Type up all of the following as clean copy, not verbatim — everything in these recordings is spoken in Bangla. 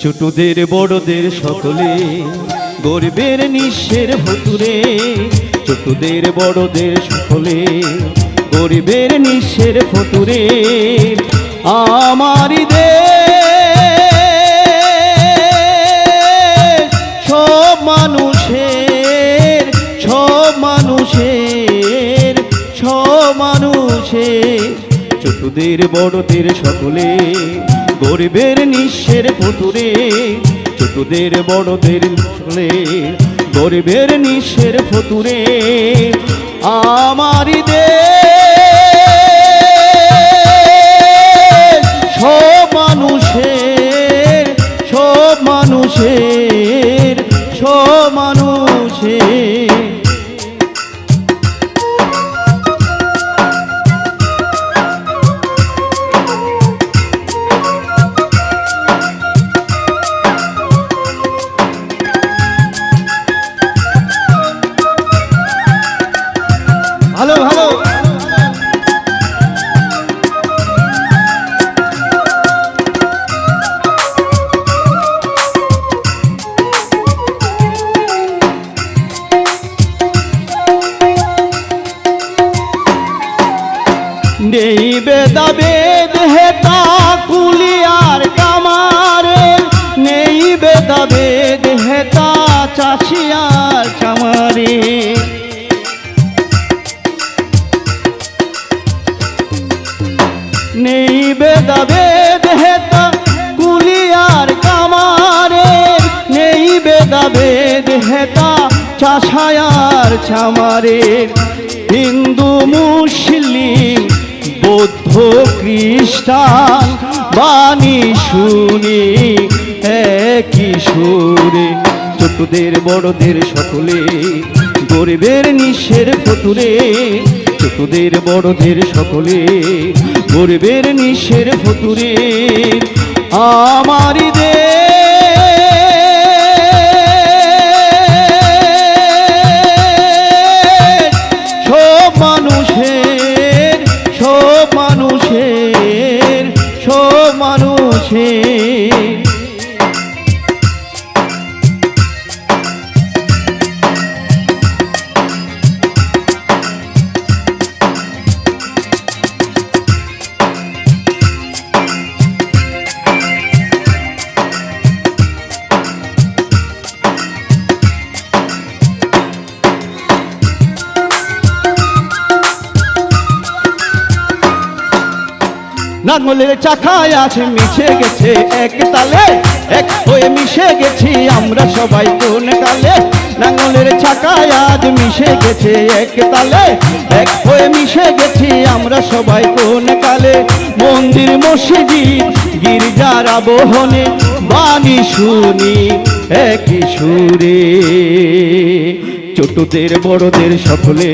ছোটদের বড়দের সকলে গরিবের নিঃস্বের ভুতুরে, ছোটদের বড়দের সকলে গরিবের নিঃস্বের ভুতুরে। আমারই দেশ সব মানুষের, সব মানুষের, সব মানুষের। ছোটদের বড়দের সকলে গরিবের নিঃস্বের ভুতুরে, ছোটদের বড়দের সকলে গরিবের নিঃস্বের ভুতুরে। আমারই দেশ সব মানুষের, সব মানুষের, সব মানুষের। ভালো ভালো নেই বেদাবেদ হেতা কুলিয়ার কামারের, নেই বেদাবেদ হেতা চাষিয়ার চামারের। নেই বেদাবেদ হেতা কুলিয়ার কামারের, নেই বেদাবেদ হেতা চাষায়ার চামারের। হিন্দু মুসলিম বৌদ্ধ খ্রিস্টান বাণী শুনি একই সুরে, ছোটদের বড়দের সকলে গরিবের নিঃস্বের ভুতুরে, ছোটদের বড়দের সকলে গরিবের নিঃস্বের ভুতুরে। আমারই দেশ সব মানুষের, সব মানুষের, সব মানুষের। নাঙ্গলের চাকায় আছে মিশে গেছে এক তালে, এক হয়ে মিশে গেছি আমরা সবাই কোন কালে। নাঙ্গলের চাকায় আজ মিশে গেছে এক তালে, এক হয়ে মিশে গেছি আমরা সবাই কোন কালে। মন্দির মসজিদ গির্জার আবহনে বাণী শুনি একই সুরে, ছোটদের বড়দের সকলে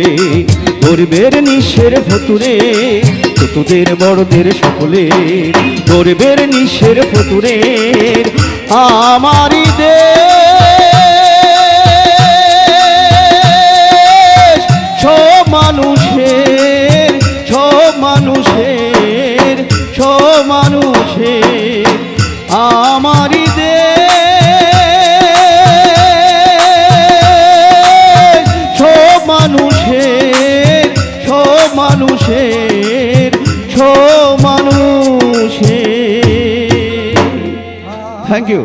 গরিবের নিঃস্বের ভুতুরে, ছোটদের বড়দের সকলে গরিবের নিঃস্বের ভুতুরে। আমারই দেশ সব মানুষের, সব মানুষের, সব মানুষের। আমারই দেশ সব মানুষের, সব মানুষের, সব মানুষের। Thank you.